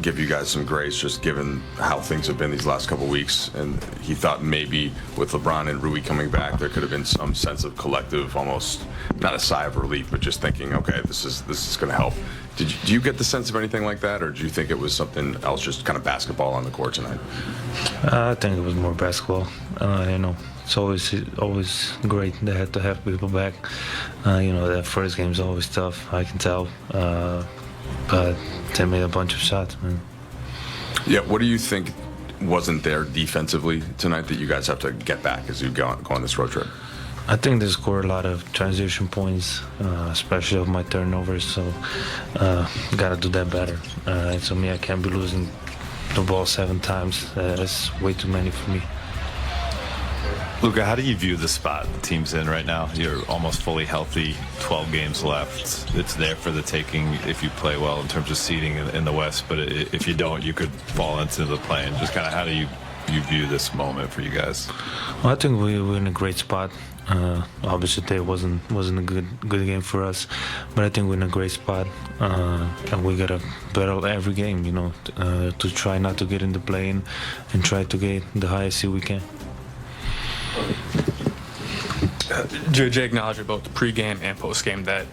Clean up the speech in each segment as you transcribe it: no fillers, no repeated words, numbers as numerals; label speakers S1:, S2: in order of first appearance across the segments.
S1: give you guys some grace, just given how things have been these last couple weeks. And he thought maybe with LeBron and Rui coming back, there could have been some sense of collective, almost not a sigh of relief, but just thinking, okay, this is going to help. Do you get the sense of anything like that, or do you think it was something else, just kind of basketball on the court tonight?
S2: I think it was more basketball. It's always great to have people back. That first game is always tough, I can tell. But they made a bunch of shots, man.
S1: Yeah, what do you think wasn't there defensively tonight that you guys have to get back as you go on this road trip?
S2: I think they scored a lot of transition points, especially of my turnovers, so got to do that better. To me, I can't be losing the ball 7 times. That's way too many for me.
S3: Luka, how do you view the spot the team's in right now? You're almost fully healthy, 12 games left. It's there for the taking if you play well in terms of seeding in the West, but if you don't, you could fall into the play-in. Just kind of how do you view this moment for you guys?
S2: Well, I think we're in a great spot. Obviously, today wasn't a good game for us, but I think we're in a great spot, and we gotta battle every game, to try not to get in the play-in and try to get the highest seed we can.
S4: JJ acknowledged both the pregame and postgame that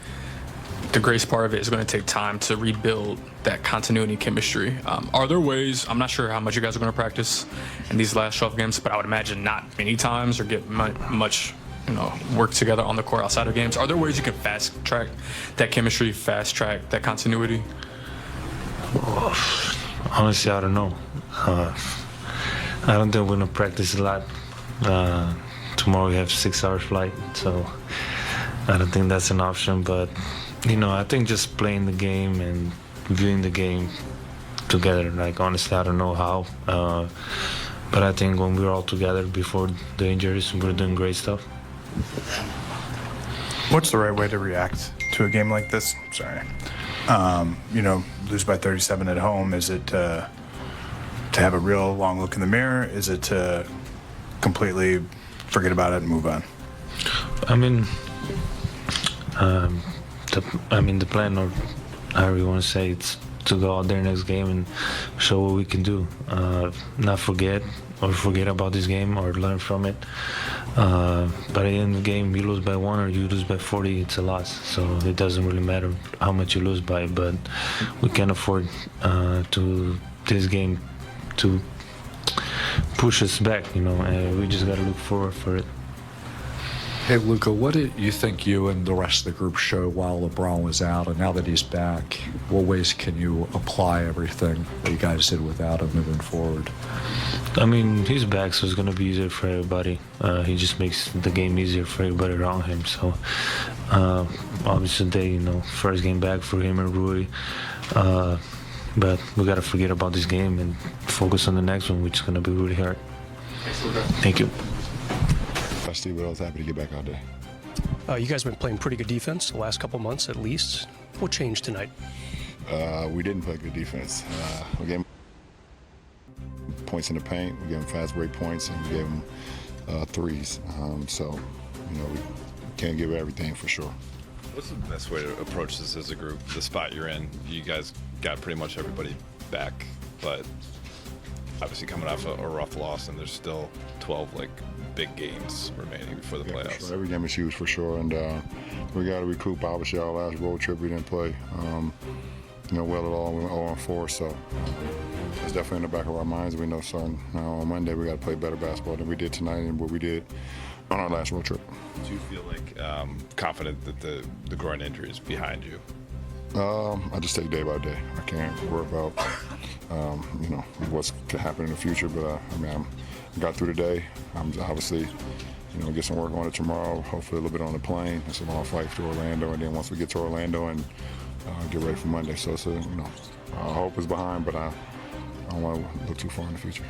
S4: the greatest part of it is going to take time to rebuild that continuity and chemistry. Are there ways, I'm not sure how much you guys are going to practice in these last 12 games, but I would imagine not many times or get much work together on the court outside of games. Are there ways you can fast track that chemistry, fast track that continuity?
S2: Honestly, I don't know. I don't think we're going to practice a lot. Tomorrow we have 6-hour flight, so I don't think that's an option. But I think just playing the game and viewing the game together. Like honestly, I don't know how, but I think when we're all together before the injuries, we're doing great stuff.
S5: What's the right way to react to a game like this? Sorry, lose by 37 at home. Is it to have a real long look in the mirror? Is it to completely forget about it and move on?
S2: The plan, or however you want to say, it's to go out there next game and show what we can do. Not forget about this game or learn from it. But at the end of the game, you lose by 1 or you lose by 40, it's a loss. So it doesn't really matter how much you lose by, but we can't afford this game to push us back, and we just got to look forward for it.
S6: Hey, Luka, what did you think you and the rest of the group showed while LeBron was out, and now that he's back, what ways can you apply everything that you guys did without him moving forward?
S2: He's back, so it's going to be easier for everybody. He just makes the game easier for everybody around him. So, obviously, first game back for him and Rui. But we got to forget about this game and focus on the next one, which is going to be really hard. Thank you.
S7: Steve, but I was happy to get back out there.
S8: You guys have been playing pretty good defense the last couple months at least. What changed tonight?
S7: We didn't play good defense. We gave them points in the paint, we gave them fast break points, and we gave them threes. So, we can't give everything for sure.
S3: What's the best way to approach this as a group? The spot you're in, you guys got pretty much everybody back, but obviously coming off a rough loss, and there's still 12 big games remaining before the playoffs.
S7: Sure. Every game is huge for sure, and we got to recoup. Obviously, our last road trip we didn't play well at all. We went 0-4, so it's definitely in the back of our minds. We know on Monday we got to play better basketball than we did tonight and what we did on our last road trip.
S3: Do you feel confident that the groin injury is behind you?
S7: I just take day by day. I can't worry about what's going to happen in the future, but I got through the day. I'm obviously get some work on it tomorrow, hopefully a little bit on the plane. It's a long flight to Orlando, and then once we get to Orlando and get ready for Monday. So it's I hope it's behind, but I don't want to look too far in the future.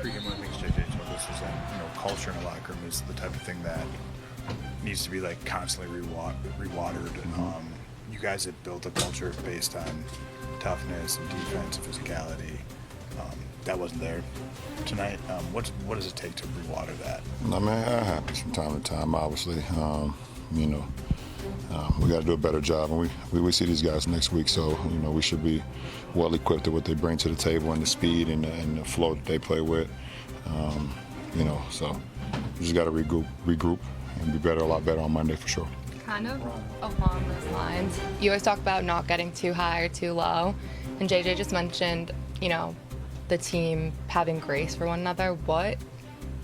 S5: Pregame, one of the things JJ told us was that culture in a locker room is the type of thing that needs to be constantly rewatered.
S7: Mm-hmm.
S5: You guys have built a culture based on toughness and defense and physicality. That wasn't there tonight. What does it take to rewater that?
S7: It happens from time to time, obviously. we got to do a better job. And we see these guys next week, so we should be well equipped to what they bring to the table and the speed and the flow that they play with. So we just got to regroup and be better, a lot better on Monday for sure.
S9: Kind of along those lines, you always talk about not getting too high or too low, and JJ just mentioned, the team having grace for one another. What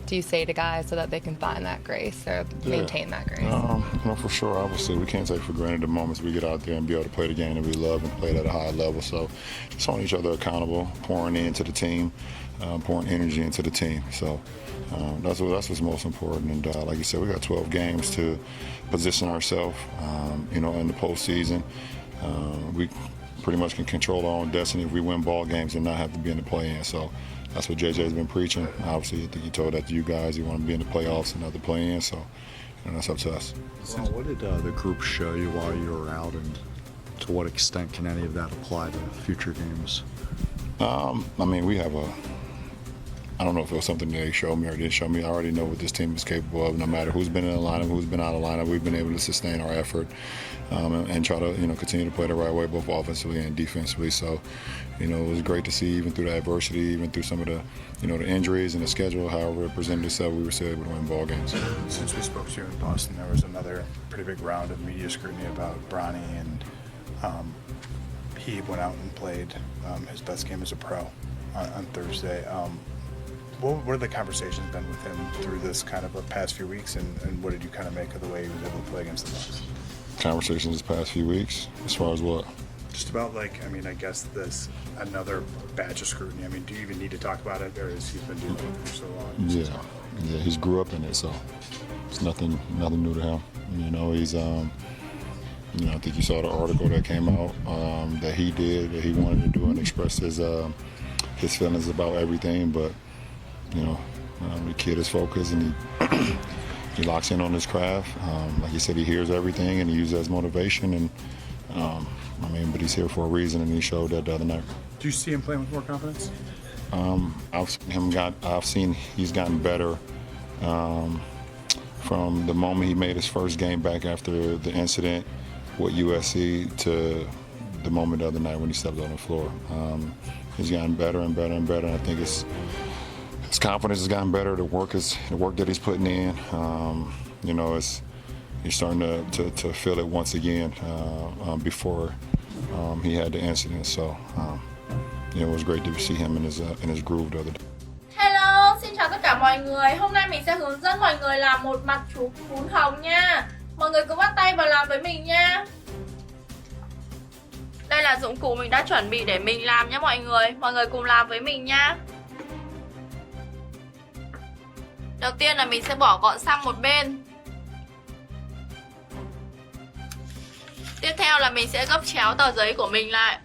S9: do you say to guys so that they can find that grace or maintain that grace?
S7: For sure. Obviously, we can't take for granted the moments we get out there and be able to play the game that we love and play it at a high level. So just holding each other accountable, pouring into the team, pouring energy into the team. So that's what's most important. And like you said, we got 12 games to position ourselves, in the postseason. We pretty much can control our own destiny if we win ball games and not have to be in the play-in. So that's what JJ's been preaching. Obviously, I think he told that to you guys. You want to be in the playoffs and not the play-in. So that's up to us.
S6: Well, what did the group show you while you were out, and to what extent can any of that apply to future games?
S7: We have I don't know if it was something that they showed me or didn't show me. I already know what this team is capable of. No matter who's been in the lineup, who's been out of the lineup, we've been able to sustain our effort and try to, continue to play the right way, both offensively and defensively. So, it was great to see, even through the adversity, even through some of the, the injuries and the schedule, however it presented itself, we were still able to win ball games.
S5: Since we spoke to you in Boston, there was another pretty big round of media scrutiny about Bronny, and he went out and played his best game as a pro on Thursday. What have the conversations been with him through this kind of the past few weeks, and what did you kind of make of the way he was able to play against the Bucks?
S7: Conversations this past few weeks, as far as what?
S5: Just about I guess this another batch of scrutiny. Do you even need to talk about it, or has he been dealing with it for so long?
S7: Yeah, he's grew up in it, so it's nothing new to him. He's I think you saw the article that came out that he wanted to do and express his feelings about everything, but the kid is focused and he locks in on his craft. Like you said, he hears everything and he uses it as motivation. And but he's here for a reason, and he showed that the other night.
S5: Do you see him playing with more confidence?
S7: I've seen he's gotten better from the moment he made his first game back after the incident with USC to the moment the other night when he stepped on the floor. He's gotten better and better and better. And I think his confidence has gotten better. The work that he's putting in. He's starting to feel it once again before he had the incident. So it was great to see him in his groove the other day.
S10: Hello, xin chào tất cả mọi người. Hôm nay mình sẽ hướng dẫn mọi người làm một mặt chú cún hồng nha. Mọi người cứ bắt tay vào làm với mình nha. Đây là dụng cụ mình đã chuẩn bị để mình làm nhé mọi người. Mọi người cùng làm với mình nha. Đầu tiên là mình sẽ bỏ gọn sang một bên. Tiếp theo là mình sẽ gấp chéo tờ giấy của mình lại.